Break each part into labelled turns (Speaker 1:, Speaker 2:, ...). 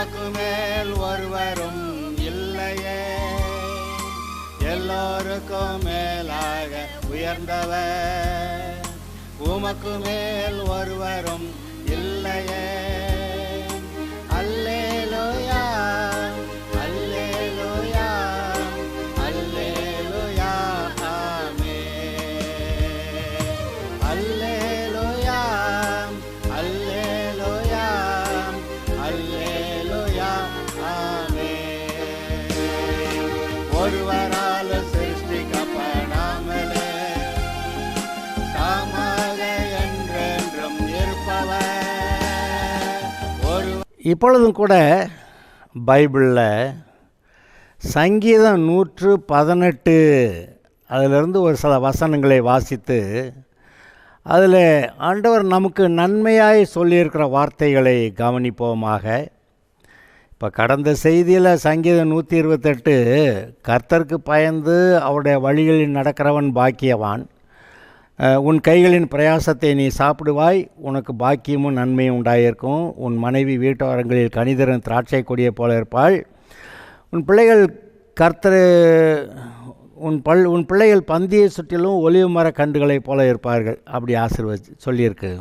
Speaker 1: உமக்கு மேல் ஒருவரும் இல்லையே, எல்லோருக்கும் மேலாக உயர்ந்தவர். உமக்கு மேல் ஒருவரும் இல்லையே. அல்லேலூயா, அல்லேலூயா, அல்லேலூயா, ஆமென். அல்லேலூயா, அல்லேலூயா, அல்லேலூயா, ஆமென். ஒருவரால் சிருஷ்டிக்கப்படாமலே தாமாக என்றென்றும் இருப்பவர்.
Speaker 2: இப்பொழுதும் கூட பைபிளில் சங்கீதம் 118 அதிலிருந்து ஒரு சில வசனங்களை வாசித்து அதில் ஆண்டவர் நமக்கு நன்மையாய் சொல்லியிருக்கிற வார்த்தைகளை கவனிப்போமாக. இப்போ கடந்த செய்தியில் சங்கீதம் 128 கர்த்தருக்கு பயந்து அவருடைய வழிகளில் நடக்கிறவன் பாக்கியவான், உன் கைகளின் பிரயாசத்தை நீ சாப்பிடுவாய், உனக்கு பாக்கியமும் நன்மையும் உண்டாயிருக்கும், உன் மனைவி வீட்டோரங்களில் கனிதரன் திராட்சை கொடியை போல இருப்பாள், உன் பிள்ளைகள் உன் பிள்ளைகள் பந்தியை சுற்றிலும் ஒலிவு மர கன்றுகளைப் போல இருப்பார்கள். அப்படி சொல்லியிருக்கு.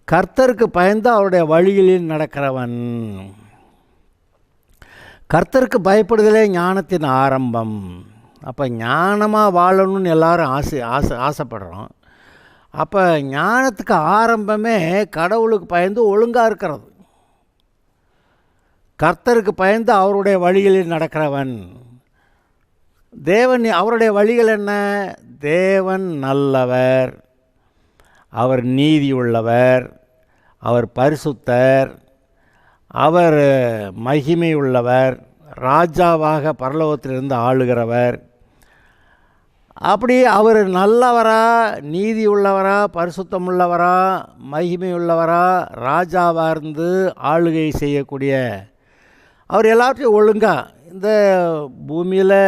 Speaker 2: கர்த்தருக்கு பயந்து அவருடைய வழிகளில் நடக்கிறவன். கர்த்தருக்கு பயப்படுதலே ஞானத்தின் ஆரம்பம். அப்போ ஞானமாக வாழணும்னு எல்லோரும் ஆசைப்படுறோம். அப்போ ஞானத்துக்கு ஆரம்பமே கடவுளுக்கு பயந்து ஒழுங்காக இருக்கிறது. கர்த்தருக்கு பயந்து அவருடைய வழிகளில் நடக்கிறவன். தேவன் அவருடைய வழிகள் என்ன? தேவன் நல்லவர், அவர் நீதி உள்ளவர், அவர் பரிசுத்தர், அவர் மகிமை உள்ளவர், ராஜாவாக பரலோகத்திலிருந்து ஆளுகிறவர். அப்படி அவர் நல்லவரா, நீதி உள்ளவரா, பரிசுத்தம் உள்ளவரா, மகிமை உள்ளவரா, ராஜாவாக இருந்து ஆளுகை செய்யக்கூடிய அவர் எல்லாத்தையும் ஒழுங்காக இந்த பூமியில்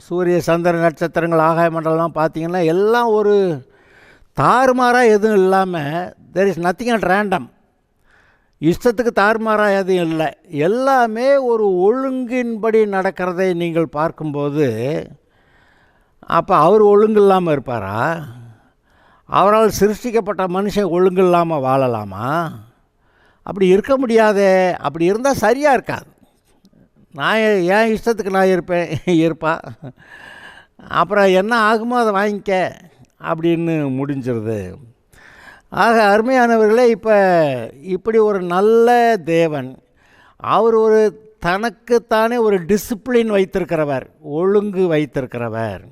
Speaker 2: சூரிய சந்திர நட்சத்திரங்கள் ஆகாய மண்டலம்லாம் பார்த்திங்கன்னா எல்லாம் ஒரு தாறுமாறாக எதுவும் இல்லாமல், there is nothing at random, இஷ்டத்துக்கு தாறுமாறாக எதுவும் இல்லை, எல்லாமே ஒரு ஒழுங்கின்படி நடக்கிறதை நீங்கள் பார்க்கும்போது அப்போ அவர் ஒழுங்கு இல்லாமல் இருப்பாரா? அவரால் சிருஷ்டிக்கப்பட்ட மனுஷன் ஒழுங்கு இல்லாமல் வாழலாமா? அப்படி இருக்க முடியாதே. அப்படி இருந்தால் சரியாக இருக்காது. நான் என் இஷ்டத்துக்கு நான் இருப்பா, அப்புறம் என்ன ஆகுமோ அதை வாங்கிக்க அப்படின்னு முடிஞ்சிருது. ஆக அருமையானவர்களே, இப்போ இப்படி ஒரு நல்ல தேவன், அவர் ஒரு தனக்குத்தானே ஒரு டிசிப்ளின் வைத்திருக்கிறவர், ஒழுங்கு வைத்திருக்கிறவர்.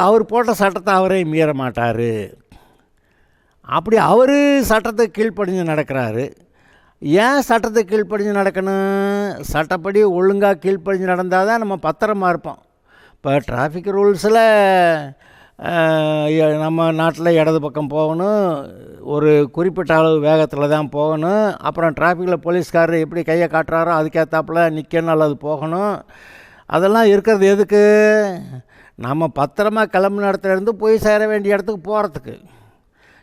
Speaker 2: அவர் போட்ட சட்டத்தை அவரே மீற மாட்டார். அப்படி அவர் சட்டத்துக்கு கீழ்ப்படிஞ்சு நடக்கிறாரு. ஏன் சட்டத்துக்கு கீழ்ப்படிஞ்சு நடக்கணும்? சட்டப்படி ஒழுங்காக கீழ்ப்படிஞ்சு நடந்தால் தான் நம்ம பத்திரமா இருப்போம். இப்போ டிராஃபிக் ரூல்ஸில் நம்ம நாட்டில் இடது பக்கம் போகணும், ஒரு குறிப்பிட்ட அளவு வேகத்தில் தான் போகணும். அப்புறம் டிராஃபிக்கில் போலீஸ்காரர் எப்படி கையை காட்டுறாரோ அதுக்கேற்றாப்புல நிற்கணும் அல்லது போகணும். அதெல்லாம் இருக்கிறது எதுக்கு? நம்ம பத்திரமா கிளம்புன இடத்துல இருந்து போய் சேர வேண்டிய இடத்துக்கு போகிறதுக்கு.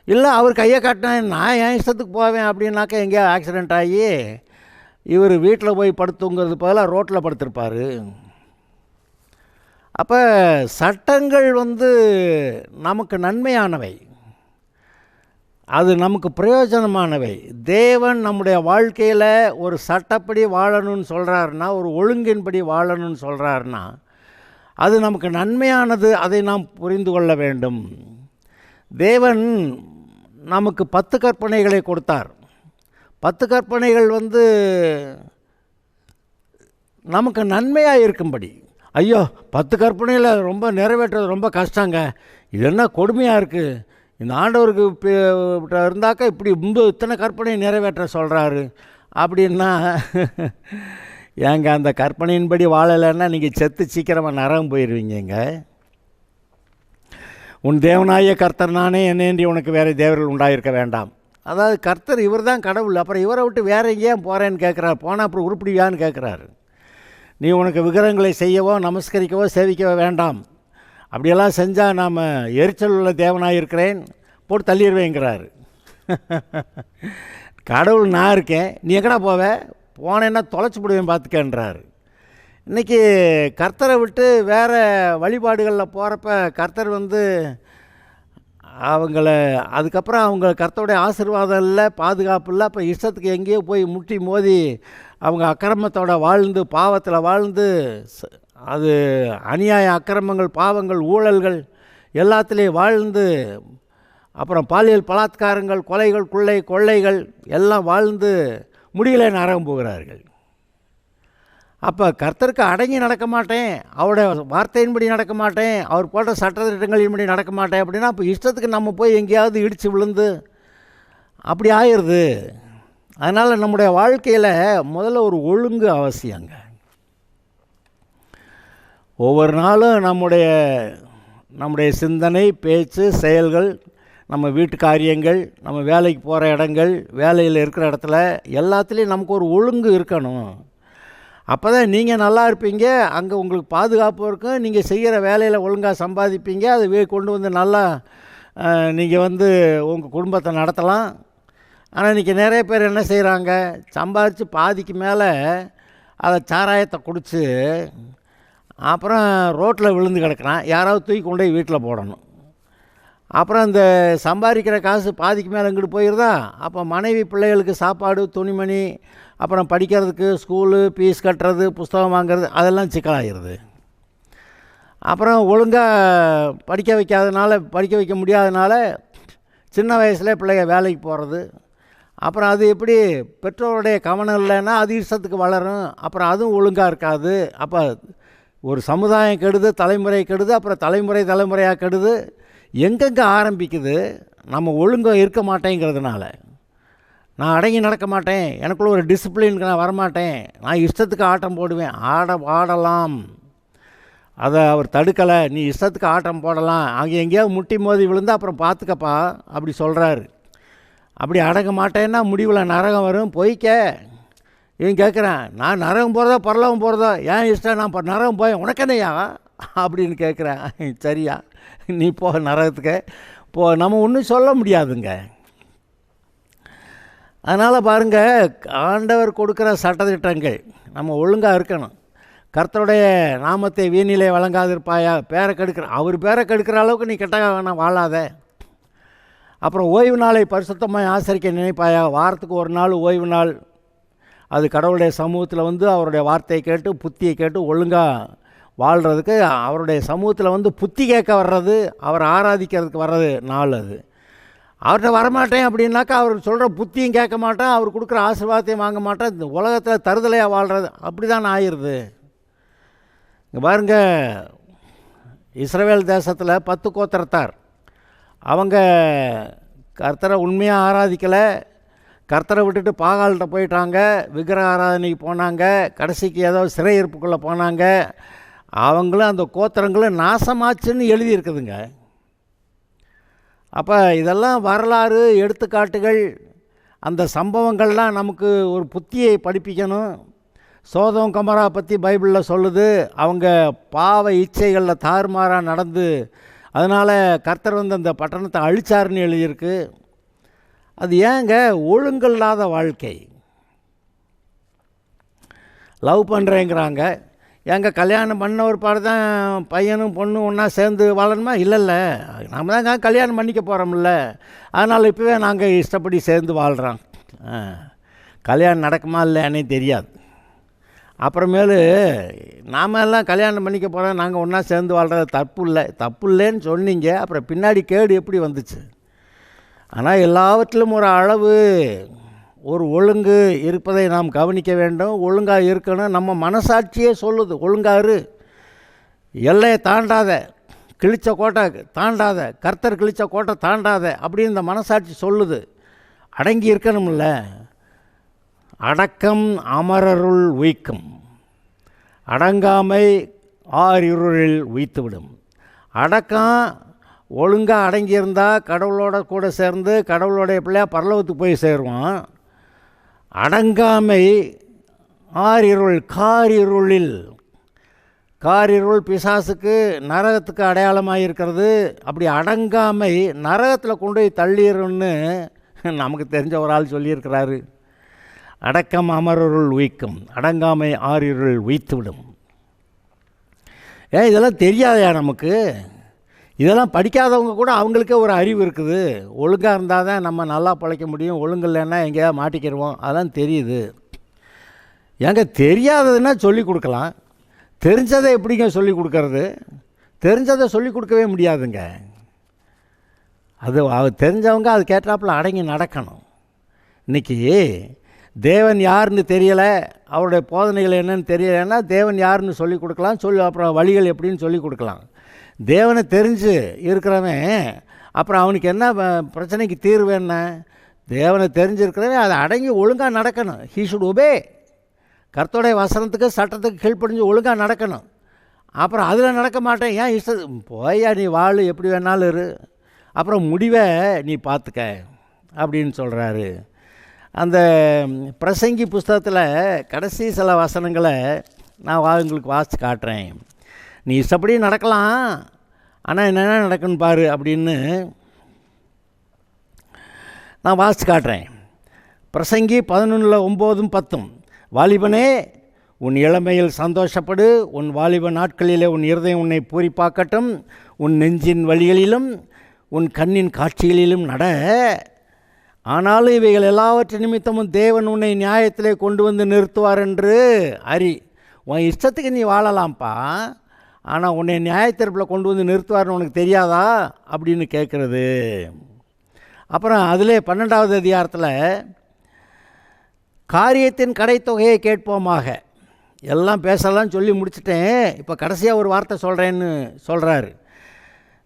Speaker 2: இல்லை அவர் கையை காட்டினா நான் என் இஷ்டத்துக்கு போவேன் அப்படின்னாக்கா எங்கேயா ஆக்சிடெண்ட் ஆகி இவர் வீட்டில் போய் படுத்துங்கிறது பதிலாக ரோட்டில் படுத்திருப்பார். அப்போ சட்டங்கள் நமக்கு நன்மையானவை, அது நமக்கு பிரயோஜனமானவை. தேவன் நம்முடைய வாழ்க்கையில் ஒரு சட்டப்படி வாழணும்னு சொல்கிறாருன்னா, ஒரு ஒழுங்கின்படி வாழணும்னு சொல்கிறாருன்னா அது நமக்கு நன்மையானது. அதை நாம் புரிந்து கொள்ள வேண்டும். தேவன் நமக்கு 10 கற்பனைகளை கொடுத்தார். 10 கற்பனைகள் நமக்கு நன்மையாக இருக்கும்படி. ஐயோ 10 கற்பனையில் ரொம்ப நிறைவேற்றுறது ரொம்ப கஷ்டங்க, இது என்ன கொடுமையாக இருக்குது, இந்த ஆண்டவருக்கு இருந்தாக்கா இப்படி இத்தனை கற்பனை நிறைவேற்ற சொல்கிறாரு அப்படின்னா, ஏங்க அந்த கற்பனையின்படி வாழலைன்னா நீங்கள் செத்து சீக்கிரமாக நரகம் போயிடுவீங்க. உன் தேவனாய கர்த்தர் நானே, என்னேன்றி உனக்கு வேறு தேவர்கள் உண்டாயிருக்க வேண்டாம். அதாவது கர்த்தர் இவர் தான் கடவுள், அப்புறம் இவரை விட்டு வேறு எங்கேயும் போகிறேன்னு கேட்குறாரு. போனால் அப்புறம் உருப்பிடுவியான்னு கேட்குறாரு. நீ உனக்கு விக்கிரகங்களை செய்யவோ நமஸ்கரிக்கவோ சேவிக்கவோ வேண்டாம், அப்படியெல்லாம் செஞ்சால் நாம் எரிச்சல் உள்ள தேவனாக இருக்கிறேன் போட்டு தள்ளிடுவேங்கிறாரு. கடவுள் நான் இருக்கேன், நீ எங்கடா போவ, போனேன்னா தொலைச்சி போடுவேன் பார்த்துக்கன்றாரு. இன்றைக்கி கர்த்தரை விட்டு வேறு வழிபாடுகளில் போகிறப்ப கர்த்தர் அவங்கள அதுக்கப்புறம் அவங்க கர்த்தருடைய ஆசீர்வாதம் இல்லை, பாதுகாப்பு இல்லை. அப்போ இஷ்டத்துக்கு எங்கேயோ போய் முட்டி மோதி அவங்க அக்கிரமத்தோட வாழ்ந்து பாவத்தில் வாழ்ந்து அது அநியாய அக்கிரமங்கள் பாவங்கள் ஊழல்கள் எல்லாத்துலேயும் வாழ்ந்து அப்புறம் பாலியல் பலாத்காரங்கள் கொலைகள் கொள்ளைகள் எல்லாம் வாழ்ந்து முடியலை நரகம் போகிறார்கள். அப்போ கர்த்தருக்கு அடங்கி நடக்க மாட்டேன், அவருடைய வார்த்தையின்படி நடக்க மாட்டேன், அவர் போட்ட சட்டத்திட்டங்களின்படி நடக்க மாட்டேன் அப்படின்னா அப்போ இஷ்டத்துக்கு நம்ம போய் எங்கேயாவது இடித்து விழுந்து அப்படி ஆயிடுது. அதனால் நம்முடைய வாழ்க்கையில் முதல்ல ஒரு ஒழுங்கு அவசியங்க. ஒவ்வொரு நாளும் நம்முடைய சிந்தனை பேச்சு செயல்கள், நம்ம வீட்டு காரியங்கள், நம்ம வேலைக்கு போகிற இடங்கள், வேலையில் இருக்கிற இடத்துல எல்லாத்துலேயும் நமக்கு ஒரு ஒழுங்கு இருக்கணும். அப்போ தான் நீங்கள் நல்லா இருப்பீங்க, அங்கே உங்களுக்கு பாதுகாப்பு இருக்கும், நீங்கள் செய்கிற வேலையில் ஒழுங்காக சம்பாதிப்பீங்க, அதை கொண்டு நல்லா நீங்கள் உங்கள் குடும்பத்தை நடத்தலாம். ஆனால் இன்றைக்கி நிறைய பேர் என்ன செய்கிறாங்க, சம்பாதிச்சு பாதிக்கு மேலே அதை சாராயத்தை குடித்து அப்புறம் ரோட்டில் விழுந்து கிடக்கிறான், யாராவது தூக்கி கொண்டு போய் வீட்டில் போடணும். அப்புறம் இந்த சம்பாதிக்கிற காசு பாதிக்கு மேலே இங்கிட்டு போயிடுதா, அப்போ மனைவி பிள்ளைகளுக்கு சாப்பாடு துணிமணி அப்புறம் படிக்கிறதுக்கு ஸ்கூலு ஃபீஸ் கட்டுறது புஸ்தகம் வாங்கிறது அதெல்லாம் சிக்கலாகிடுது. அப்புறம் ஒழுங்காக படிக்க வைக்க முடியாதனால சின்ன வயசில் பிள்ளைங்க வேலைக்கு போகிறது. அப்புறம் அது எப்படி பெற்றோருடைய கவனம் இல்லைன்னா அது இஷ்டத்துக்கு வளரும், அப்புறம் அதுவும் ஒழுங்காக இருக்காது. அப்போ ஒரு சமுதாயம் கெடுது, தலைமுறை கெடுது, அப்புறம் தலைமுறையாக கெடுது. எங்கெங்கே ஆரம்பிக்குது, நம்ம ஒழுங்காக இருக்க மாட்டேங்கிறதுனால. நான் அடங்கி நடக்க மாட்டேன், எனக்குள்ள ஒரு டிசிப்ளினுக்கு நான் வரமாட்டேன், நான் இஷ்டத்துக்கு ஆட்டம் போடுவேன். ஆடலாம், அதை அவர் தடுக்கலை, நீ இஷ்டத்துக்கு ஆட்டம் போடலாம், அங்கே எங்கேயாவது முட்டி மோதி விழுந்தால் அப்புறம் பார்த்துக்கப்பா அப்படி சொல்கிறாரு. அப்படி அடங்க மாட்டேன்னா முடிவில் நரகம் வரும், பொய்க்க. இவன் கேட்குறான், நான் நரகம் போகிறதோ பரலோகம் போகிறதோ ஏன் இஷ்டம், நான் நரகம் போய் உனக்கு என்னையா அப்படின்னு கேட்குறேன். சரியா, நீ போ நரகத்துக்கு போ, நம்ம ஒன்றும் சொல்ல முடியாதுங்க. அதனால் பாருங்கள், ஆண்டவர் கொடுக்குற சட்டத்திட்டங்கள் நம்ம ஒழுங்காக இருக்கணும். கர்த்தருடைய நாமத்தை வீணிலே வழங்காதிருப்பாயா, பேரை கெடுக்கிற அவர் பேரை கெடுக்கிற அளவுக்கு நீ கெட்ட வேணாம் வாழாத. அப்புறம் ஓய்வு நாளை பரிசுத்தமாக ஆசரிக்க நினைப்பாயா, வாரத்துக்கு ஒரு நாள் ஓய்வு நாள், அது கடவுளுடைய சமூகத்தில் அவருடைய வார்த்தையை கேட்டு புத்தியை கேட்டு ஒழுங்காக வாழ்கிறதுக்கு அவருடைய சமூகத்தில் புத்தி கேட்க வர்றது, அவர் ஆராதிக்கிறதுக்கு வர்றது நாள். அது அவர்கிட்ட வரமாட்டேன் அப்படின்னாக்கா அவர் சொல்கிற புத்தியும் கேட்க மாட்டேன், அவர் கொடுக்குற ஆசீர்வாதத்தையும் வாங்க மாட்டேன், இந்த உலகத்தில் தருதலையாக வாழ்கிறது அப்படி தான் ஆயிடுது. இங்கே பாருங்க, இஸ்ரவேல் தேசத்தில் 10 கோத்திரத்தார் அவங்க கர்த்தரை உண்மையாக ஆராதிக்கலை, கர்த்தரை விட்டுட்டு பாகால்கிட்ட போயிட்டாங்க, விக்கிரக ஆராதனைக்கு போனாங்க, கடைசிக்கு ஏதோ சிறையிருப்புக்குள்ளே போனாங்க. அவங்களும் அந்த கோத்திரங்களும் நாசமாச்சுன்னு எழுதியிருக்குதுங்க. அப்போ இதெல்லாம் வரலாறு எடுத்துக்காட்டுகள், அந்த சம்பவங்கள்லாம் நமக்கு ஒரு புத்தியை படிப்பிக்கணும். சோதோம் கொமோரா பற்றி பைபிளில் சொல்லுது, அவங்க பாவ இச்சைகளில் தாறுமாறாக நடந்து அதனால் கர்த்தர் அந்த பட்டணத்தை அழிச்சாருன்னு எழுதியிருக்கு. அது ஏங்க, ஒழுங்கில்லாத வாழ்க்கை. லவ் பண்ணுறேங்கிறாங்க, எங்க கல்யாணம் பண்ண ஒரு பாடு தான் பையனும் பொண்ணும் ஒன்றா சேர்ந்து வாழணுமா? இல்லைல்ல, நம்ம தாங்க கல்யாணம் பண்ணிக்க போகிறோம்ல, அதனால் இப்போவே நாங்கள் இஷ்டப்படி சேர்ந்து வாழ்கிறோம். கல்யாணம் நடக்குமா இல்லையானே தெரியாது. அப்புறமேலு நாம் எல்லாம் கல்யாணம் பண்ணிக்க போகிறோம், நாங்கள் ஒன்றா சேர்ந்து வாழ்கிறது தப்பு இல்லைன்னு சொன்னீங்க, அப்புறம் பின்னாடி கேடு எப்படி வந்துச்சு? ஆனால் எல்லாவற்றிலும் ஒரு அளவு ஒரு ஒழுங்கு இருப்பதை நாம் கவனிக்க வேண்டும். ஒழுங்காக இருக்கணும். நம்ம மனசாட்சியே சொல்லுது, ஒழுங்காரு, எல்லையை தாண்டாத, கிழிச்ச கோட்டை தாண்டாத, கர்த்தர் கிழிச்ச கோட்டை தாண்டாத அப்படின்னு இந்த மனசாட்சி சொல்லுது. அடங்கி இருக்கணும்ல. அடக்கம் அமரருள் உய்க்கும், அடங்காமை ஆறிருளில் உய்த்துவிடும். அடக்கம் ஒழுங்காக அடங்கியிருந்தால் கடவுளோட கூட சேர்ந்து கடவுளோடைய பிள்ளையா பரலோகத்துக்கு போய் சேருவான். அடங்காமை ஆறிருள், காரிருள் பிசாசுக்கு நரகத்துக்கு அடையாளமாக இருக்கிறது. அப்படி அடங்காமை நரகத்தில் கொண்டு போய் தள்ளிடும்னு நமக்கு தெரிஞ்ச ஒரு ஆள் சொல்லியிருக்கிறாரு, அடக்கம் அமரருள் உய்க்கும், அடங்காமை ஆறிருள் உய்த்துவிடும். இதெல்லாம் தெரியாதையா நமக்கு? இதெல்லாம் படிக்காதவங்க கூட அவங்களுக்கே ஒரு அறிவு இருக்குது. ஒழுங்காக இருந்தால் தான் நம்ம நல்லா பிழைக்க முடியும், ஒழுங்கு இல்லைன்னா எங்கேயாவது மாட்டிக்கிடுவோம், அதெல்லாம் தெரியுது. ஏங்க தெரியாததுன்னா சொல்லிக் கொடுக்கலாம், தெரிஞ்சதை எப்படிங்க சொல்லிக் கொடுக்கறது? தெரிஞ்சதை சொல்லிக் கொடுக்கவே முடியாதுங்க. அது தெரிஞ்சவங்க அது கேட்டாப்புல அடங்கி நடக்கணும். இன்றைக்கி தேவன் யாருன்னு தெரியலை, அவருடைய போதனைகள் என்னன்னு தெரியலைன்னா தேவன் யாருன்னு சொல்லிக் கொடுக்கலாம், அப்புறம் வழிகள் எப்படின்னு சொல்லிக் கொடுக்கலாம். தேவனை தெரிஞ்சு இருக்கிறவன் அப்புறம் அவனுக்கு என்ன பிரச்சனைக்கு தீர்வு என்ன? தேவனை தெரிஞ்சிருக்கிறவன் அதை அடங்கி ஒழுங்காக நடக்கணும். He should obey. கர்த்தருடைய வசனத்துக்கு சட்டத்துக்கு கீழ்ப்படிஞ்சு ஒழுங்காக நடக்கணும். அப்புறம் அதில் நடக்க மாட்டேன், ஏன் போயா நீ வாழ், எப்படி வேணாலும் இரு, அப்புறம் முடிவை நீ பார்த்துக்க அப்படின்னு சொல்கிறாரு. அந்த பிரசங்கி புஸ்தகத்தில் கடைசி சில வசனங்களை நான் உங்களுக்கு வாசித்து காட்டுறேன். நீ இஷ்டப்படி நடக்கலாம், ஆனால் என்னென்ன நடக்குன்னு பாரு அப்படின்னு நான் வாசித்து காட்டுறேன். பிரசங்கி 11:9-10. வாலிபனே, உன் இளமையில் சந்தோஷப்படு, உன் வாலிப நாட்களிலே உன் இருதயம் உன்னை பூரிப்பாக்கட்டும், உன் நெஞ்சின் வழிகளிலும் உன் கண்ணின் காட்சிகளிலும் நட. ஆனாலும் இவைகள் எல்லாவற்றின் நிமித்தமும் தேவன் உன்னை நியாயத்திலே கொண்டு வந்து நிறுத்துவார் என்று அறி. உன் இஷ்டத்துக்கு நீ வாழலாம்ப்பா, ஆனால் உன்னை நியாயத்தீர்ப்பில் கொண்டு வந்து நிறுத்துவார்னு உனக்கு தெரியாதா அப்படின்னு கேட்குறது. அப்புறம் அதிலே 12வது அதிகாரத்தில் காரியத்தின் கடைத்தொகையை கேட்போமாக. எல்லாம் பேசலாம் சொல்லி முடிச்சுட்டேன், இப்போ கடைசியாக ஒரு வார்த்தை சொல்கிறேன்னு சொல்கிறாரு.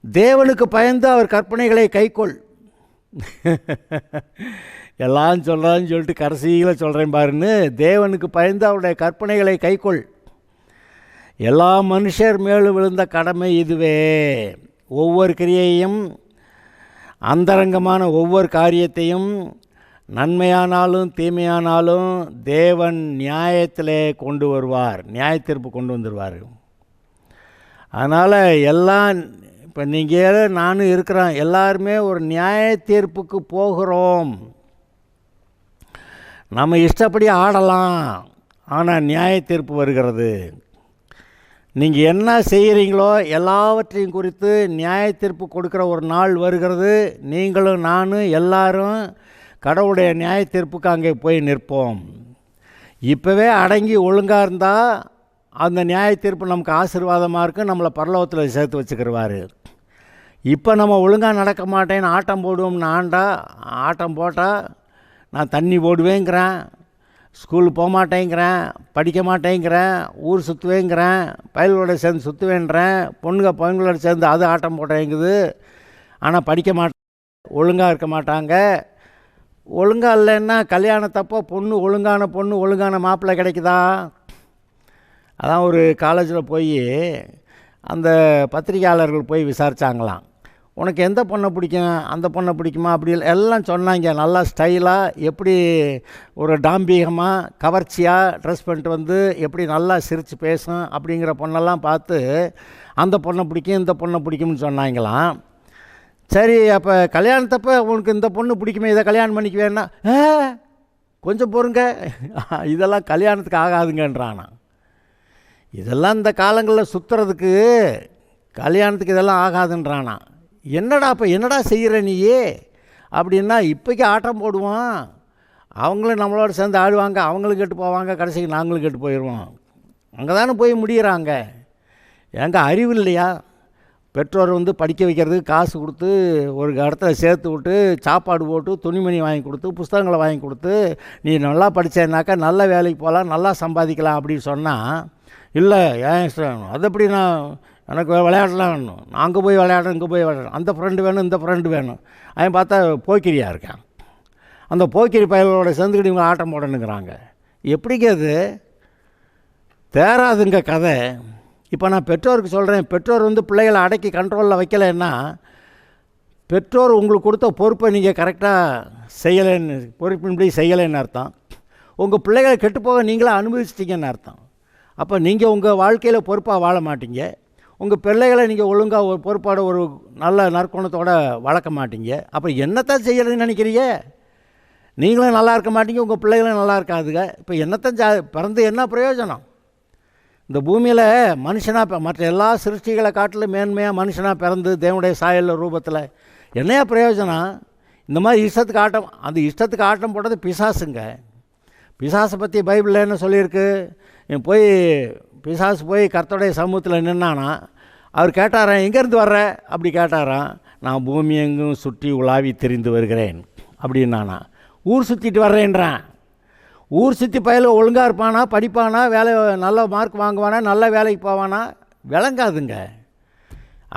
Speaker 2: தேவனுக்கு பயந்து அவர் கற்பனைகளை கைக்கொள். எல்லாம் சொல்கிறான்னு சொல்லிட்டு கடைசியில் சொல்கிறேன் பாருன்னு, தேவனுக்கு பயந்து அவருடைய கற்பனைகளை கைக்கொள். எல்லா மனுஷர் மேலும் விழுந்த கடமை இதுவே. ஒவ்வொரு கிரியையும், அந்தரங்கமான ஒவ்வொரு காரியத்தையும், நன்மையானாலும் தீமையானாலும் தேவன் நியாயத்திலே கொண்டு வருவார், நியாயத்தீர்ப்பு கொண்டு வந்துடுவார். அதனால் எல்லாம் இப்போ நீங்கள் நானும் இருக்கிறோம், எல்லாருமே ஒரு நியாயத்தீர்ப்புக்கு போகிறோம். நம்ம இஷ்டப்படி ஆடலாம், ஆனால் நியாயத்தீர்ப்பு வருகிறது. நீங்கள் என்ன செய்கிறீங்களோ எல்லாவற்றையும் குறித்து நியாயத்தீர்ப்பு கொடுக்குற ஒரு நாள் வருகிறது. நீங்களும் நானும் எல்லாரும் கடவுளுடைய நியாயத்தீர்ப்புக்கு அங்கே போய் நிற்போம். இப்போவே அடங்கி ஒழுங்காக இருந்தால் அந்த நியாயத்தீர்ப்பு நமக்கு ஆசீர்வாதமாக இருக்கும், நம்மளை பரலோகத்தில் சேர்த்து வச்சுக்கிடுவார். இப்போ நம்ம ஒழுங்காக நடக்க மாட்டேன்னு ஆட்டம் போடுவோம்னு ஆட்டம் போட்டால் நான் தண்ணி போடுவேங்கிறேன், ஸ்கூல் போக மாட்டேங்கிறேன், படிக்க மாட்டேங்கிறேன், ஊர் சுற்றுவேங்கிறேன், பயல்களோட சேர்ந்து சுற்றுவேன்றேன், பையன்களோட சேர்ந்து அது ஆட்டம் போட்டேங்குது, ஆனால் படிக்க மாட்டேன், ஒழுங்காக இருக்க மாட்டாங்க. ஒழுங்காக இல்லைன்னா கல்யாணத்தப்போ ஒழுங்கான பொண்ணு ஒழுங்கான மாப்பிள்ளை கிடைக்குதா? அதான் ஒரு காலேஜில் போய் அந்த பத்திரிகையாளர்கள் போய் விசாரித்தாங்களாம், உனக்கு எந்த பொண்ணை பிடிக்கும், அந்த பொண்ணை பிடிக்குமா, அப்படி எல்லாம் சொன்னாங்க. நல்லா ஸ்டைலாக, எப்படி ஒரு டாம்பீகமாக கவர்ச்சியாக ட்ரெஸ் பண்ணிட்டு வந்து எப்படி நல்லா சிரித்து பேசும் அப்படிங்கிற பொண்ணெல்லாம் பார்த்து அந்த பொண்ணை பிடிக்கும் இந்த பொண்ணை பிடிக்கும்னு சொன்னாங்களாம். சரி, அப்போ கல்யாணத்தப்போ உனக்கு இந்த பொண்ணு பிடிக்குமே, இதை கல்யாணம் பண்ணிக்குவேன்னா, கொஞ்சம் பொறுங்க, இதெல்லாம் கல்யாணத்துக்கு ஆகாதுங்கன்றானா. இதெல்லாம் இந்த காலங்களில் சுற்றுறதுக்கு, கல்யாணத்துக்கு இதெல்லாம் ஆகாதுன்றானா. என்னடா அப்போ என்னடா செய்கிற நீயே அப்படின்னா, இப்போக்கி ஆட்டம் போடுவோம், அவங்களும் நம்மளோட சேர்ந்து ஆடுவாங்க, அவங்களும் கெட்டு போவாங்க, கடைசிக்கு நாங்களும் கெட்டு போயிடுவோம். அங்கே தானே போய் முடிகிறாங்க. எங்கே அறிவு இல்லையா? பெற்றோர் படிக்க வைக்கிறதுக்கு காசு கொடுத்து ஒரு இடத்துல சேர்த்து விட்டு சாப்பாடு போட்டு துணிமணி வாங்கி கொடுத்து புஸ்தகங்களை வாங்கி கொடுத்து நீ நல்லா படித்தேன்னாக்கா நல்ல வேலைக்கு போகலாம், நல்லா சம்பாதிக்கலாம் அப்படின்னு சொன்னால், இல்லை ஏன் இஷ்டம், அது எப்படி நான் எனக்கு விளையாடலாம் வேணும், நான் அங்கே போய் விளையாடுறேன் இங்கே போய் விளையாடுறேன், அந்த ஃப்ரெண்டு வேணும் இந்த ஃப்ரெண்டு வேணும், அவன் பார்த்தா போக்கிரியாக இருக்கான், அந்த போக்கிரி பயல்களோட சேர்ந்துக்கிட்டு இவங்க ஆட்டம் போடணுங்கிறாங்க. எப்படிங்க அது தேராதுங்க கதை. இப்போ நான் பெற்றோருக்கு சொல்கிறேன், பெற்றோர் பிள்ளைகளை அடக்கி கண்ட்ரோலில் வைக்கலைன்னா, பெற்றோர் உங்களுக்கு கொடுத்த பொறுப்பை நீங்கள் கரெக்டாக செய்யலைன்னு, பொறுப்பின்படி செய்யலைன்னு அர்த்தம். உங்கள் பிள்ளைகளை கெட்டுப்போக நீங்களே அனுபவிச்சிட்டிங்கன்னு அர்த்தம். அப்போ நீங்கள் உங்கள் வாழ்க்கையில் பொறுப்பாக வாழ மாட்டீங்க, உங்கள் பிள்ளைகளை நீங்கள் ஒழுங்காக ஒரு பொறுப்பாட ஒரு நல்ல நற்குணத்தோடு வளர்க்க மாட்டீங்க. அப்போ என்னத்தான் செய்யலைன்னு நினைக்கிறீங்க? நீங்களும் நல்லா இருக்க மாட்டீங்க, உங்கள் பிள்ளைகளும் நல்லா இருக்காதுங்க. இப்போ என்னத்தான் பிறந்து என்ன பிரயோஜனம்? இந்த பூமியில் மனுஷனாக மற்ற எல்லா சிருஷ்டிகளை காட்டிலும் மேன்மையாக மனுஷனாக பிறந்து தேவனுடைய சாயல் ரூபத்தில் என்னையா பிரயோஜனம்? இந்த மாதிரி இஷ்டத்துக்கு ஆட்டம், அந்த இஷ்டத்துக்கு ஆட்டம் போட்டது பிசாசுங்க. பிசாசை பற்றி பைபிளில் என்ன சொல்லியிருக்கு? போய் பிசாசு போய் கர்த்தருடைய சமூகத்தில் நின்னானா, அவர் கேட்டாராம், எங்கேருந்து வர்ற அப்படி கேட்டாராம். நான் பூமி எங்கும் சுற்றி உலாவி திரிந்து வருகிறேன் அப்படின்னானா. ஊர் சுற்றிட்டு வர்றேன்றான். ஊர் சுற்றி பயில ஒழுங்காக இருப்பானா, படிப்பானா, வேலை நல்ல மார்க் வாங்குவானா, நல்ல வேலைக்கு போவானா? விளங்காதுங்க.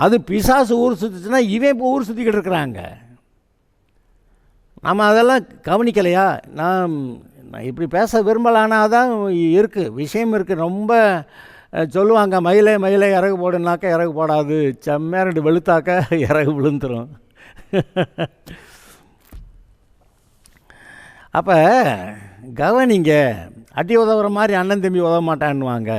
Speaker 2: அது பிசாசு ஊர் சுற்றுச்சுன்னா இவன் இப்போ ஊர் சுற்றிக்கிட்டு இருக்கிறாங்க. நம்ம அதெல்லாம் கவனிக்கலையா? நான் இப்படி பேச விரும்பலானா தான் இருக்குது, விஷயம் இருக்குது. ரொம்ப சொல்லுவாங்க, மயிலே மயிலே இறகு போடுனாக்கா இறகு போடாது, செம்மையாக 2 வெளுத்தாக்கா இறகு விழுந்துடும். அப்போ கவனிங்க, அடி உதவுற மாதிரி அண்ணன் தம்பி உதவ மாட்டான்னுவாங்க.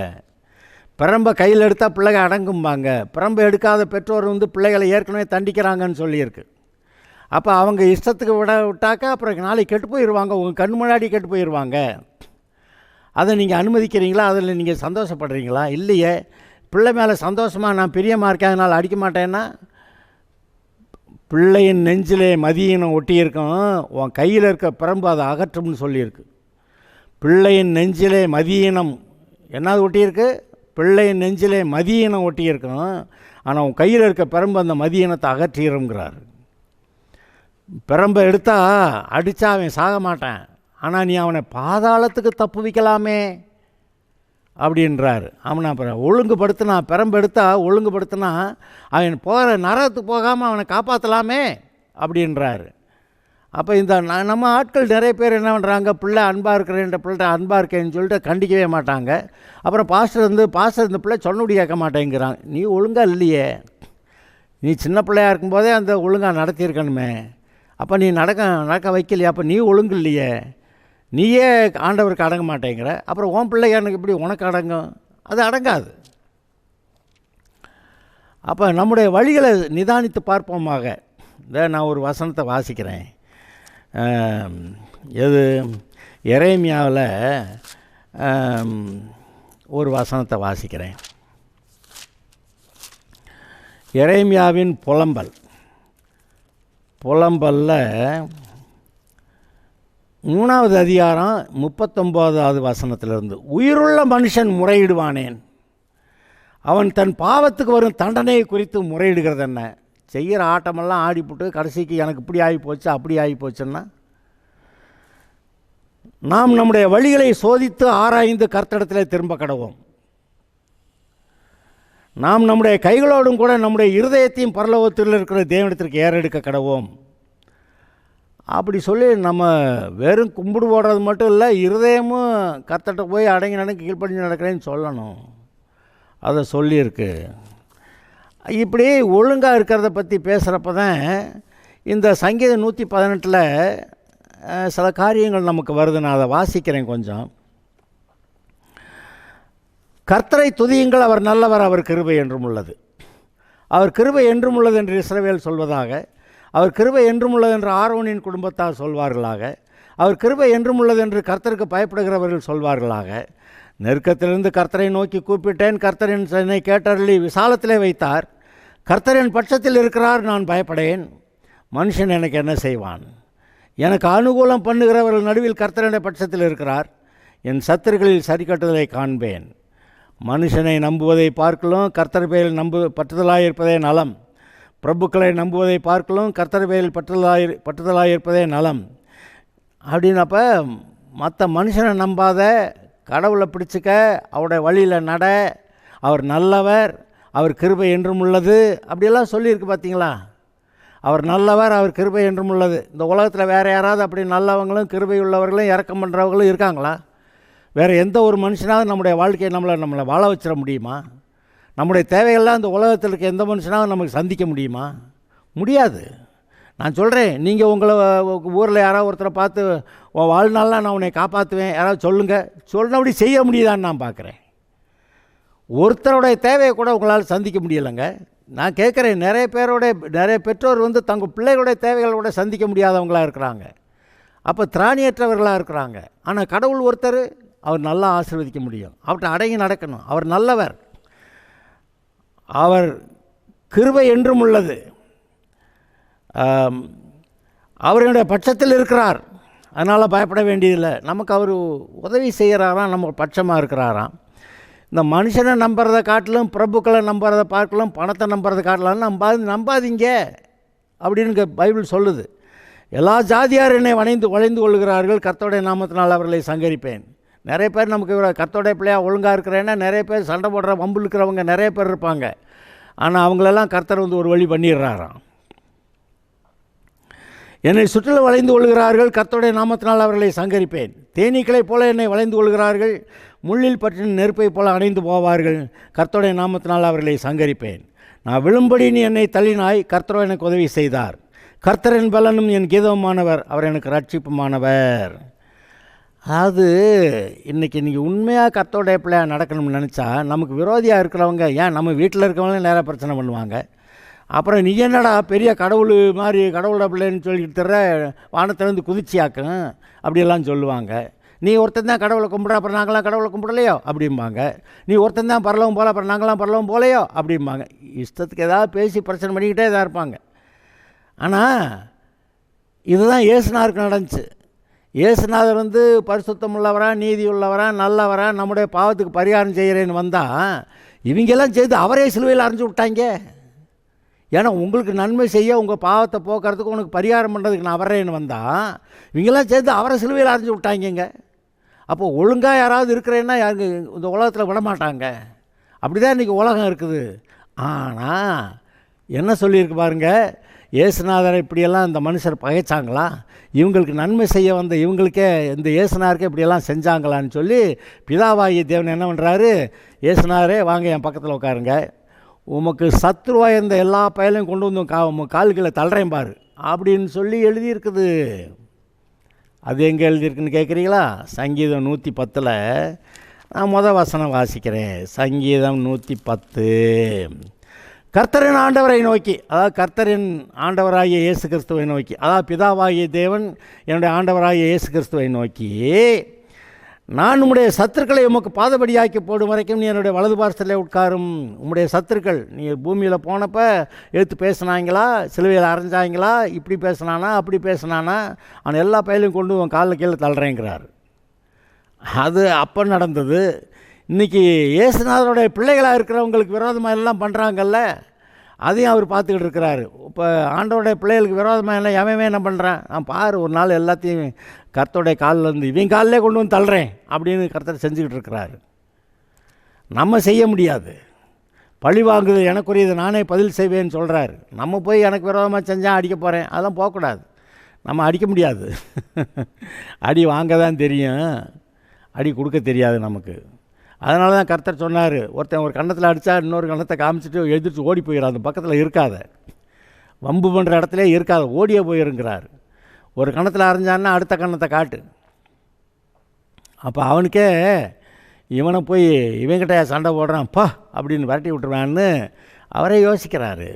Speaker 2: பிரம்பை கையில் எடுத்தால் பிள்ளைங்க அடங்கும்பாங்க. பிரம்பை எடுக்காத பெற்றோர் பிள்ளைகளை ஏற்கனவே தண்டிக்கிறாங்கன்னு சொல்லியிருக்கு. அப்போ அவங்க இஷ்டத்துக்கு விட்டாக்கா அப்புறம் நாளைக்கு கெட்டு போயிடுவாங்க, உங்கள் கண் முன்னாடி கெட்டு போயிடுவாங்க. அதை நீங்கள் அனுமதிக்கிறீங்களா? அதில் நீங்கள் சந்தோஷப்படுறீங்களா? இல்லையே. பிள்ளை மேலே சந்தோஷமாக நான் பிரியமாக இருக்கேன் அதனால் அடிக்க மாட்டேன்னா, பிள்ளையின் நெஞ்சிலே மதியினம் ஒட்டியிருக்கும், உன் கையில் இருக்க பிரம்பு அதை அகற்றும்னு சொல்லியிருக்கு. பிள்ளையின் நெஞ்சிலே மதியினம் என்னது ஒட்டியிருக்கு? பிள்ளையின் நெஞ்சிலே மதியினம் ஒட்டியிருக்கும், ஆனால் உன் கையில் இருக்க பிரம்பு அந்த மதியினத்தை அகற்றிடுங்கிறார். பிரம்பை எடுத்தால் அடித்தா அவன் சாக மாட்டான், ஆனால் நீ அவனை பாதாளத்துக்கு தப்பு வைக்கலாமே அப்படின்றார். அவனை அப்புறம் ஒழுங்குபடுத்தினா, பிரம்பு எடுத்தால் ஒழுங்குபடுத்தினா அவன் போகிற நரகத்துக்கு போகாமல் அவனை காப்பாற்றலாமே அப்படின்றார். அப்போ இந்த நம்ம ஆட்கள் நிறைய பேர் என்ன பண்ணுறாங்க, பிள்ளை அன்பாக இருக்கிறேன், பிள்ளை அன்பாக இருக்கேன்னு சொல்லிட்டு கண்டிக்கவே மாட்டாங்க. அப்புறம் பாஸ்டர் இந்த பிள்ளை சொன்னபடி கேட்க மாட்டேங்கிறான். நீ ஒழுங்காக இல்லையே, நீ சின்ன பிள்ளையாக இருக்கும்போதே அந்த ஒழுங்காக நடத்தியிருக்கணுமே, அப்போ நீ நடக்க வைக்கலையே, அப்போ நீ ஒழுங்கு இல்லையே, நீயே ஆண்டவருக்கு அடங்க மாட்டேங்கிற, அப்புறம் உன் பிள்ளை எனக்கு இப்படி உனக்கு அடங்கும்? அது அடங்காது. அப்போ நம்முடைய வழிகளை நிதானித்து பார்ப்போமாக. நான் ஒரு வசனத்தை வாசிக்கிறேன். எது எரேமியாவில் ஒரு வசனத்தை வாசிக்கிறேன். எரேமியாவின் புலம்பல்ல 3வது அதிகாரம் 39வது வசனத்திலிருந்து, உயிருள்ள மனுஷன் முறையிடுவானேன், அவன் தன் பாவத்துக்கு வரும் தண்டனையை குறித்து முறையிடுகிறது என்ன? செய்கிற ஆட்டமெல்லாம் ஆடிப்புட்டு கடைசிக்கு எனக்கு இப்படி ஆகி போச்சு அப்படி ஆகி போச்சுன்னா, நாம் நம்முடைய வழிகளை சோதித்து ஆராய்ந்து கர்த்தரிடத்தில் திரும்ப கடவோம். நாம் நம்முடைய கைகளோடும் கூட நம்முடைய இருதயத்தையும் பரலோகத்தில் இருக்கிற தேவனிடத்திற்கு ஏறெடுக்க கடவோம். அப்படி சொல்லி நம்ம வெறும் கும்பிடு போடுறது மட்டும் இல்லை, இருதயமும் கர்த்தர்கிட்ட போய் அடங்கி நடந்து கீழ்ப்படிஞ்சு நடக்கிறேன்னு சொல்லணும். அதை சொல்லியிருக்கு. இப்படி ஒழுங்காக இருக்கிறத பற்றி பேசுகிறப்ப தான் இந்த சங்கீதம் 118 சில காரியங்கள் நமக்கு வருது. நான் அதை வாசிக்கிறேன் கொஞ்சம். கர்த்தரை துதியுங்கள், அவர் நல்லவர், அவர் கிருபை என்றும் உள்ளது. அவர் கிருபை என்றும் உள்ளது என்று இஸ்ரவேல் சொல்வதாக, அவர் கிருபை என்றும் உள்ளது என்று ஆரோனின் குடும்பத்தார் சொல்வார்களாக, அவர் கிருபை என்றும் உள்ளது என்று கர்த்தருக்கு பயப்படுகிறவர்கள் சொல்வார்களாக. நெருக்கத்திலிருந்து கர்த்தரை நோக்கி கூப்பிட்டேன், கர்த்தரின் என்னை கேட்டருளி விசாலத்திலே வைத்தார். கர்த்தரின் பட்சத்தில் இருக்கிறார், நான் பயப்படேன். மனுஷன் எனக்கு என்ன செய்வான்? எனக்கு அனுகூலம் பண்ணுகிறவர்கள் நடுவில் கர்த்தருடைய பட்சத்தில் இருக்கிறார். என் சத்துருக்களில் சரி கட்டுதலை காண்பேன். மனுஷனை நம்புவதை பார்க்கலும் கர்த்தர் பேரில் பற்றுதலாக இருப்பதே நலம். பிரபுக்களை நம்புவதை பார்க்கலும் கர்த்தர் பேரில் பற்றுதலாக இருப்பதே நலம். அப்படின்னப்ப மற்ற மனுஷனை நம்பாத, கடவுளை பிடிச்சிக்க, அவருடைய வழியில் நட, அவர் நல்லவர், அவர் கிருபை என்றும் உள்ளது அப்படியெல்லாம் சொல்லியிருக்கு. பார்த்தீங்களா? அவர் நல்லவர், அவர் கிருபை என்றும் உள்ளது. இந்த உலகத்தில் வேறு யாராவது அப்படி நல்லவங்களும் கிருபை உள்ளவர்களும் இரக்கம் பண்ணுறவங்களும் இருக்காங்களா? வேறு எந்த ஒரு மனுஷனாவது நம்முடைய வாழ்க்கையை நம்மளை வாழ வச்சிட முடியுமா? நம்முடைய தேவைகள்லாம் இந்த உலகத்தில் இருக்க எந்த மனுஷனாவது நமக்கு சந்திக்க முடியுமா? முடியாது. நான் சொல்கிறேன், நீங்கள் உங்களை ஊரில் யாராவது ஒருத்தரை பார்த்து உன் வாழ்நாள்லாம் நான் உன்னை காப்பாற்றுவேன் யாராவது சொல்லுங்கள், சொன்னபடி செய்ய முடியுதான்னு நான் பார்க்குறேன். ஒருத்தருடைய தேவையை கூட உங்களால் சந்திக்க முடியலைங்க. நான் கேட்குறேன், நிறைய பெற்றோர் தங்கள் பிள்ளைகளுடைய தேவைகளை கூட சந்திக்க முடியாதவங்களாக இருக்கிறாங்க. அப்போ திராணியற்றவர்களாக இருக்கிறாங்க. ஆனால் கடவுள் ஒருத்தர், அவர் நல்லா ஆசீர்வதிக்க முடியும். அவர்கிட்ட அடங்கி நடக்கணும். அவர் நல்லவர், அவர் கிருபை என்றும் உள்ளது, அவருடைய பட்சத்தில் இருக்கிறார். அதனால் பயப்பட வேண்டியதில்லை. நமக்கு அவர் உதவி செய்கிறாராம், நம்ம பட்சமாக இருக்கிறாராம். இந்த மனுஷனை நம்புறதை காட்டிலும், பிரபுக்களை நம்புறதை பார்க்கலாம், பணத்தை நம்புறதை காட்டலாம் நம்பாதீங்க அப்படின்னு பைபிள் சொல்லுது. எல்லா ஜாதியார் என்னை வளைந்து கொள்கிறார்கள், கர்த்தருடைய நாமத்தினால் அவர்களை சங்கரிப்பேன். நிறைய பேர் நமக்கு கர்த்தருடைய பிள்ளையாக ஒழுங்காக இருக்கிறேன்னா நிறைய பேர் சண்டை போடுற வம்பு இருக்கிறவங்க நிறைய பேர் இருப்பாங்க. ஆனால் அவங்களெல்லாம் கர்த்தர் ஒரு வழி பண்ணிடுறாராம். என்னை சுற்றிலும் வளைந்து கொள்கிறார்கள், கர்த்தருடைய நாமத்தினால் அவர்களை சங்கரிப்பேன். தேனீக்களைப் போல என்னை வளைந்து கொள்கிறார்கள், முள்ளில் பற்றின நெருப்பை போல அணைந்து போவார்கள், கர்த்தருடைய நாமத்தினால் அவர்களை சங்கரிப்பேன். நான் விழும்படி நீ என்னை தள்ளினாய், கர்த்தரோ எனக்கு உதவி செய்தார். கர்த்தரின் பலனும் என் கீதமானவர், அவர் எனக்கு ரட்சிப்புமானவர். அதாவது இன்றைக்கி நீங்கள் உண்மையாக கர்த்தருடைய பிள்ளையாக நடக்கணும்னு நினச்சா, நமக்கு விரோதியாக இருக்கிறவங்க, ஏன் நம்ம வீட்டில் இருக்கிறவங்களே நிறையா பிரச்சனை பண்ணுவாங்க. அப்புறம் நீ என்னடா பெரிய கடவுள் மாதிரி கடவுளோட பிள்ளைன்னு சொல்லிட்டு தர்ற, வானத்திலேருந்து குதிச்சியாக்கும் அப்படியெல்லாம் சொல்லுவாங்க. நீ ஒருத்தன் தான் கடவுளை கும்பிட்ற, அப்புறம் நாங்களாம் கடவுளை கும்பிடலையோ அப்படிம்பாங்க. நீ ஒருத்தன் தான் பரலவும் போல, அப்புறம் நாங்களாம் பரலவும் போலையோ அப்படிம்பாங்க. இஷ்டத்துக்கு ஏதாவது பேசி பிரச்சனை பண்ணிக்கிட்டே தான் இருப்பாங்க. ஆனால் இதுதான் இயேசுநாதருக்கு நடந்துச்சு. இயேசுநாதர் பரிசுத்தம் உள்ளவரா, நீதி உள்ளவரா, நல்லவரா, நம்முடைய பாவத்துக்கு பரிகாரம் செய்கிறேன்னு வந்தால் இவங்கெல்லாம் செய்து அவரே சிலுவையில் அரைஞ்சு விட்டாங்க. ஏன்னா உங்களுக்கு நன்மை செய்ய, உங்கள் பாவத்தை போக்குறதுக்கு, உனக்கு பரிகாரம் பண்ணுறதுக்கு நான் வரேன்னு வந்தால் இவங்கெல்லாம் சேர்ந்து அவரை சிலுவையில் அரைஞ்சு விட்டாங்கங்க. அப்போது ஒழுங்காக யாராவது இருக்கிறேன்னா யாருக்கு இந்த உலகத்தில் விடமாட்டாங்க. அப்படி தான் இன்றைக்கி உலகம் இருக்குது. ஆனால் என்ன சொல்லியிருக்கு பாருங்கள், இயேசுநாதரை இப்படியெல்லாம் இந்த மனுஷர் பகைச்சாங்களா, இவங்களுக்கு நன்மை செய்ய வந்த இவங்களுக்கே, இந்த இயேசுநாதருக்கே இப்படியெல்லாம் செஞ்சாங்களான்னு சொல்லி பிதாவாகிய தேவன் என்ன பண்ணுறாரு, இயேசுநாதரே வாங்க என் பக்கத்தில் உட்காருங்க, உமக்கு சத்ருவாக இருந்த எல்லா பயலையும் கொண்டு வந்து கால்களை தள்ளுறேன் பாரு அப்படின்னு சொல்லி எழுதியிருக்குது. அது எங்கே எழுதியிருக்குன்னு கேட்குறீங்களா? சங்கீதம் 110 நான் வசனம் வாசிக்கிறேன். சங்கீதம் 110. கர்த்தரின் ஆண்டவரை நோக்கி, அதாவது கர்த்தரின் ஆண்டவராகிய இயேசு கிறிஸ்துவை நோக்கி, அதாவது பிதாவாகிய தேவன் என்னுடைய ஆண்டவராகிய இயேசு கிறிஸ்துவை நோக்கி, நான் உம்முடைய சத்துருக்களை உமக்கு பாதபடியாக்கி போடும் வரைக்கும் நீ என்னுடைய வலது பார்சத்தில் உட்காரும். உம்முடைய சத்துருக்கள், நீ பூமியில் போனப்போ எடுத்து பேசினாங்களா, சிலுவையில் அரைஞ்சாங்களா, இப்படி பேசினானா அப்படி பேசினானா, அவன் எல்லா பயிலையும் கொண்டு உன் காலில் கீழே தள்ளுறேங்கிறார். அது அப்போ நடந்தது. இன்றைக்கி இயேசுநாதருடைய பிள்ளைகளாக இருக்கிறவங்களுக்கு விரோதமாக எல்லாம் பண்ணுறாங்கல்ல, அதையும் அவர் பார்த்துக்கிட்டு இருக்கிறாரு. இப்போ ஆண்டவருடைய பிள்ளைகளுக்கு விரோதமாக எல்லாம் எவன் என்ன பண்ணுறான், நான் பாரு ஒரு நாள் எல்லாத்தையும் கர்த்தருடைய காலிலேருந்து இவன் காலிலே கொண்டு வந்து தள்ளுறேன் அப்படின்னு கர்த்தர் செஞ்சுக்கிட்டு இருக்கிறாரு. நம்ம செய்ய முடியாது. பழி வாங்குது எனக்குரியது நானே பதில் செய்வேன்னு சொல்கிறாரு. நம்ம போய் எனக்கு விரோதமாக செஞ்சால் அடிக்க போகிறேன், அதெல்லாம் போகக்கூடாது. நம்ம அடிக்க முடியாது. அடி வாங்க தான் தெரியும், அடி கொடுக்க தெரியாது நமக்கு. அதனால தான் கர்த்தர் சொன்னார், ஒருத்தன் ஒரு கன்னத்தில் அடித்தா இன்னொரு கன்னத்தை காமிச்சிட்டு எழுதிட்டு ஓடி போயிடாது, அந்த பக்கத்தில் இருக்காத, வம்பு பண்ணுற இடத்துல இருக்காத, ஓடியே போயிருங்கிறார். ஒரு கன்னத்தில் அரைஞ்சான்னா அடுத்த கன்னத்தை காட்டு. அப்போ அவனுக்கே இவனை போய் இவங்கிட்ட சண்டை போடுறான்ப்பா அப்படின்னு விரட்டி விட்டுருவான்னு அவரே யோசிக்கிறாரு.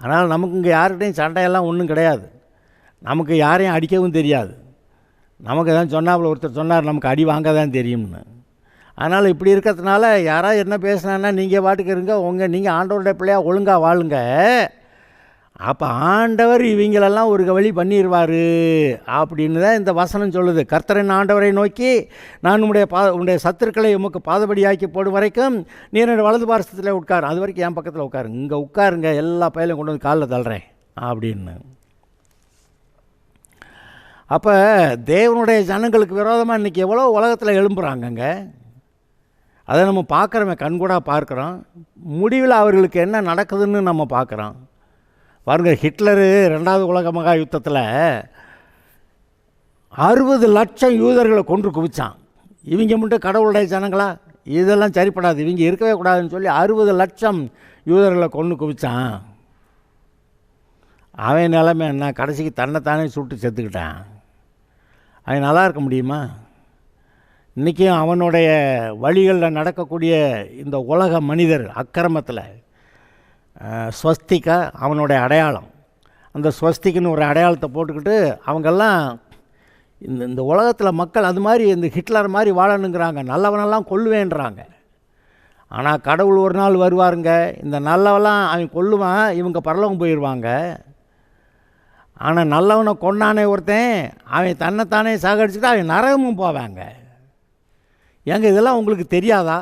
Speaker 2: அதனால் நமக்கு இங்கே யார்கிட்டையும் சண்டையெல்லாம் ஒன்றும் கிடையாது. நமக்கு யாரையும் அடிக்கவும் தெரியாது. நமக்கு தான் சொன்னாப்புல ஒருத்தர் சொன்னார், நமக்கு அடி வாங்க தான் தெரியும்னு. அதனால் இப்படி இருக்கிறதுனால யாராவது என்ன பேசுனான்னா நீங்கள் பாட்டுக்கு இருங்க, நீங்கள் ஆண்டவருடைய பிள்ளையாக ஒழுங்காக வாழுங்க. அப்போ ஆண்டவர் இவங்களெல்லாம் ஒரு வழி பண்ணிடுவார் அப்படின்னு தான் இந்த வசனம் சொல்லுது. கர்த்தரின் ஆண்டவரை நோக்கி, நான் உன்னுடைய சத்துருக்களை உமக்கு பாதபடியாக்கி போடும் வரைக்கும் நீ என்னோட வலது பார்சத்தில் உட்காரு, அது வரைக்கும் என் பக்கத்தில் உட்காருங்க, இங்கே உட்காருங்க, எல்லா பயிலையும் கொண்டு வந்து காலில் தள்ளுறேன் அப்படின்னு. அப்போ தேவனுடைய ஜனங்களுக்கு விரோதமாக இன்றைக்கி எவ்வளோ உலகத்தில் எழும்புகிறாங்கங்க. அதை நம்ம பார்க்குறோமே, கண்கூடாக பார்க்குறோம். முடிவில் அவர்களுக்கு என்ன நடக்குதுன்னு நம்ம பார்க்குறோம். பாருங்கள், ஹிட்லரு 2வது உலக மகா யுத்தத்தில் 60 லட்சம் யூதர்களை கொன்று குவிச்சான். இவங்க மட்டும் கடவுளுடைய ஜனங்களா, இதெல்லாம் சரிப்படாது, இவங்க இருக்கவே கூடாதுன்னு சொல்லி 60 லட்சம் யூதர்களை கொன்று குவிச்சான். அவன் நிலைமை என்ன, கடைசிக்கு தன்னைத்தானே சுட்டு செத்துக்கிட்டான். அவன் நல்லா இருக்க முடியுமா? இன்றைக்கும் அவனுடைய வழிகளில் நடக்கக்கூடிய இந்த உலக மனிதர் அக்கிரமத்தில் ஸ்வஸ்திகா அவனுடைய அடையாளம். அந்த ஸ்வஸ்திக்குன்னு ஒரு அடையாளத்தை போட்டுக்கிட்டு அவங்கெல்லாம் இந்த உலகத்தில் மக்கள் அது மாதிரி இந்த ஹிட்லர் மாதிரி வாழணுங்கிறாங்க, நல்லவனெல்லாம் கொல்லுவேன்றாங்க. ஆனால் கடவுள் ஒரு நாள் வருவாருங்க, இந்த நல்லவெல்லாம் அவன் கொல்லுவான், இவங்க பரலோகம் போயிடுவாங்க. ஆனால் நல்லவனை கொண்டானே ஒருத்தன், அவன் தன்னைத்தானே சாகடிச்சுட்டு அவன் நரகமும் போவாங்க. ஏங்க இதெல்லாம் உங்களுக்கு தெரியாதா?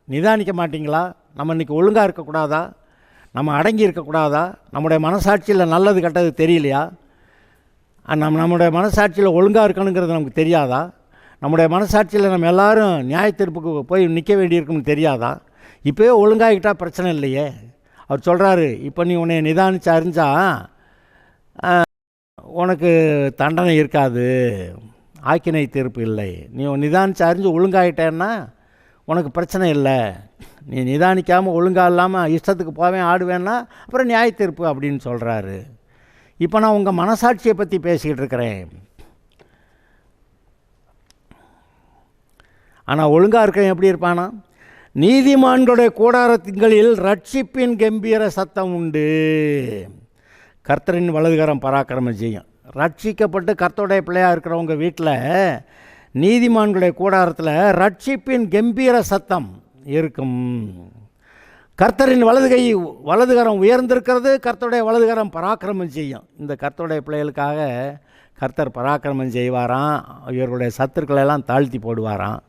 Speaker 2: நிதானிக்க மாட்டிங்களா? நம்ம இன்றைக்கி ஒழுங்காக இருக்கக்கூடாதா? நம்ம அடங்கி இருக்கக்கூடாதா? நம்முடைய மனசாட்சியில் நல்லது கெட்டது தெரியலையா? நம்முடைய மனசாட்சியில் ஒழுங்காக இருக்கணுங்கிறது நமக்கு தெரியாதா? நம்முடைய மனசாட்சியில் நம்ம எல்லோரும் நியாயத்தீர்ப்புக்கு போய் நிற்க வேண்டியிருக்குன்னு தெரியாதா? இப்போயே ஒழுங்காகிட்டால் பிரச்சனை இல்லையே. அவர் சொல்கிறாரு, இப்போ நீ உன்னை நிதானித்து அறிஞ்சா உனக்கு தண்டனை இருக்காது, ஆக்கினை தீர்ப்பு இல்லை. நீ நிதானித்து அறிஞ்சு ஒழுங்காகிட்டேன்னா உனக்கு பிரச்சனை இல்லை. நீ நிதானிக்காமல் ஒழுங்காக இல்லாமல் இஷ்டத்துக்கு போவேன் ஆடுவேன்னா அப்புறம் நியாய தீர்ப்பு அப்படின்னு சொல்கிறாரு. இப்போ நான் உங்கள் மனசாட்சியை பற்றி பேசிக்கிட்டு இருக்கிறேன். ஆனால் ஒழுங்காக இருக்கேன் எப்படி இருப்பானா? நீதிமான்களுடைய கூடாரங்களில் ரட்சிப்பின் கம்பீர சத்தம் உண்டு, கர்த்தரின் வலதுகரம் பராக்கிரமம் செய்யும். ரட்சிக்கப்பட்டு கர்த்தருடைய பிள்ளையாக இருக்கிறவங்க வீட்டில் நீதிமான்களுடைய கூடாரத்தில் ரட்சிப்பின் கம்பீர சத்தம் இருக்கும். கர்த்தரின் வலதுகரம் உயர்ந்திருக்கிறது, கர்த்தருடைய வலதுகரம் பராக்கிரமம் செய்யும். இந்த கர்த்தருடைய பிள்ளைகளுக்காக கர்த்தர் பராக்கிரமம் செய்வாராம், இவர்களுடைய சத்துருக்களெல்லாம் தாழ்த்தி போடுவாராம்.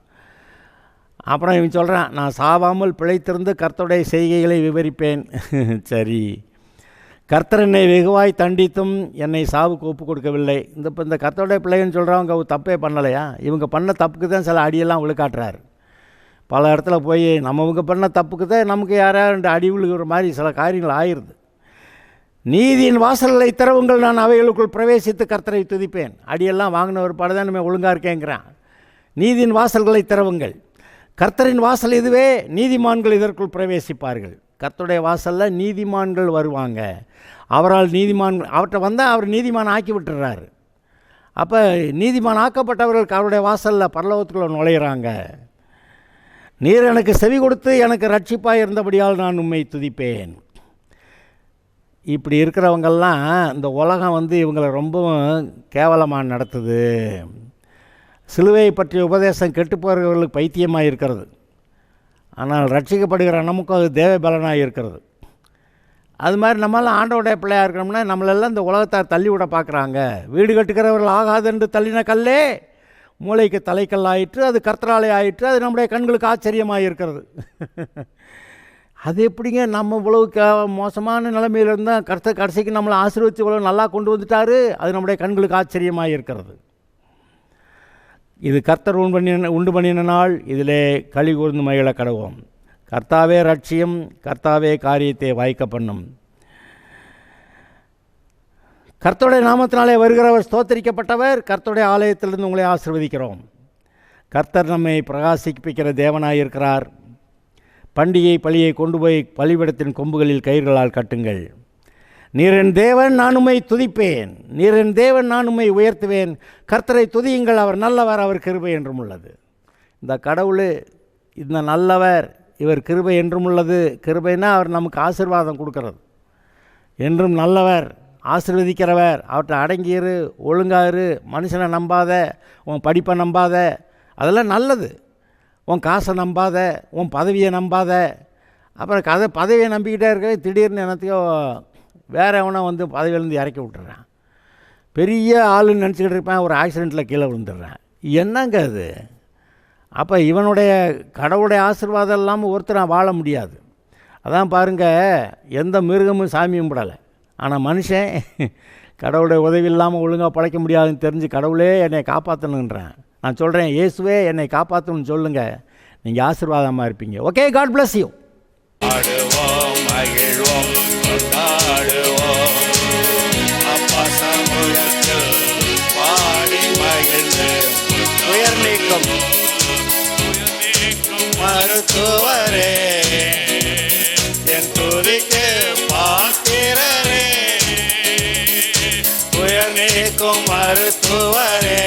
Speaker 2: அப்புறம் இவன் சொல்கிறான், நான் சாவாமல் பிழைத்திருந்து கர்த்தருடைய செய்கைகளை விவரிப்பேன். சரி, கர்த்தர் என்னை வெகுவாய் தண்டித்தும் என்னை சாவுக்கு ஒப்பு கொடுக்கவில்லை. இந்த கர்த்தருடைய பிள்ளைன்னு சொல்கிறவங்க தப்பே பண்ணலையா? இவங்க பண்ண தப்புக்கு தான் சில அடியெல்லாம் விழுக்காட்டுறாரு. பல இடத்துல போய் இவங்க பண்ண தப்புக்கு தான் நமக்கு யாராவது அடி விழுகிற மாதிரி சில காரியங்கள் ஆயிடுது. நீதியின் வாசல்களை திறவுங்கள், நான் அவைகளுக்குள் பிரவேசித்து கர்த்தரை துதிப்பேன். அடியெல்லாம் வாங்கின ஒரு பாடு தான் நம்ம ஒழுங்காக இருக்கேங்கிறான். நீதியின் வாசல்களை திறவுங்கள், கர்த்தரின் வாசல் இதுவே, நீதிமான்கள் இதற்குள் பிரவேசிப்பார்கள். கர்த்தருடைய வாசலில் நீதிமான்கள் வருவாங்க. அவரால் அவர்கிட்ட வந்தால் அவர் நீதிமான் ஆக்கி விட்டுறாரு. அப்போ நீதிமான் ஆக்கப்பட்டவர்களுக்கு அவருடைய வாசலில் பரலோகத்துக்குள்ள நுழையிறாங்க. நீர் எனக்கு செவி கொடுத்து எனக்கு ரட்சிப்பாக இருந்தபடியால் நான் உம்மை துதிப்பேன். இப்படி இருக்கிறவங்கெல்லாம் இந்த உலகம் இவங்களை ரொம்பவும் கேவலமாக நடத்துது. சிலுவையை பற்றிய உபதேசம் கெட்டு போகிறவர்களுக்கு பைத்தியமாக இருக்கிறது. ஆனால் ரட்சிக்கப்படுகிற நமக்கும் அது தேவ பலனாக இருக்கிறது. அது மாதிரி நம்மளாம் ஆண்டவருடைய பிள்ளையாக இருக்கிறோம்னா நம்மளெல்லாம் இந்த உலகத்தார் தள்ளி விட பார்க்குறாங்க. வீடு கட்டுக்கிறவர்கள் ஆகாதென்று தள்ளின கல்லே மூளைக்கு தலைக்கல் ஆயிற்று, அது கர்த்தராலே ஆயிற்று, அது நம்முடைய கண்களுக்கு ஆச்சரியமாக இருக்கிறது. அது எப்படிங்க நம்ம இவ்வளவு மோசமான நிலைமையில் இருந்தால் கர்த்தர் கடைசிக்கு நம்மளை ஆசீர்வதித்து இவ்வளோ நல்லா கொண்டு வந்துட்டார், அது நம்முடைய கண்களுக்கு ஆச்சரியமாக இருக்கிறது. இது கர்த்தர் உண்டு பண்ணின நாள், இதிலே களி கூர்ந்து மகிழ கடவோம். கர்த்தாவே ரட்சியம், கர்த்தாவே காரியத்தை வாய்க்க பண்ணும். கர்த்தருடைய நாமத்தினாலே வருகிறவர் ஸ்தோத்தரிக்கப்பட்டவர். கர்த்தருடைய ஆலயத்திலிருந்து உங்களை ஆசீர்வதிக்கிறோம். கர்த்தர் நம்மை பிரகாசிப்பிக்கிற தேவனாயிருக்கிறார். பண்டிகை பலியை கொண்டு போய் பலிபீடத்தின் கொம்புகளில் கயிர்களால் கட்டுங்கள். நீர் என் தேவன், நான் உம்மை துதிப்பேன். நீர் என் தேவன், நான் உம்மை உயர்த்துவேன். கர்த்தரை துதியுங்கள், அவர் நல்லவர், அவர் கிருபை என்றும் உள்ளது. இந்த கடவுள் இந்த நல்லவர், இவர் கிருபை என்றும் உள்ளது. கிருபைனா அவர் நமக்கு ஆசீர்வாதம் கொடுக்கறது. என்றும் நல்லவர், ஆசீர்வதிக்கிறவர். அவர்கிட்ட அடங்கியிரு, ஒழுங்காயிரு, மனுஷனை நம்பாத, உன் படிப்பை நம்பாத, அதெல்லாம் நல்லது. உன் காசை நம்பாத, உன் பதவியை நம்பாத. அப்புறம் பதவியை நம்பிக்கிட்டே இருக்க, திடீர்னு என்னத்தையோ வேறு எவனோ பதவியிலேருந்து இறக்கி விட்டுறான். பெரிய ஆளுன்னு நினச்சிக்கிட்டு இருப்பேன், ஒரு ஆக்சிடெண்ட்டில் கீழே விழுந்துடுறேன். என்னங்க அது? அப்போ இவனுடைய கடவுளுடைய ஆசீர்வாதம் இல்லாமல் ஒருத்தர் வாழ முடியாது. அதான் பாருங்கள், எந்த மிருகமும் சாமி கும்பிடலை. ஆனால் மனுஷன் கடவுளுடைய உதவி இல்லாமல் ஒழுங்காக பழைக்க முடியாதுன்னு தெரிஞ்சு கடவுளே என்னை காப்பாற்றணுன்றேன். நான் சொல்கிறேன், இயேசுவே என்னை காப்பாற்றணும்னு சொல்லுங்கள், நீங்கள் ஆசீர்வாதமாக இருப்பீங்க. Okay, God bless you.
Speaker 1: ஆடுவோம், மகிழ்வோம், கொண்டாடுவோம். அப்பா சமூகத்தில் பாடி மகிழ்ந்து உயர் நீக்கும் மருத்துவரே, என் துதிக்கு பாத்திரரே, உயர் நீக்கும் மருத்துவரே.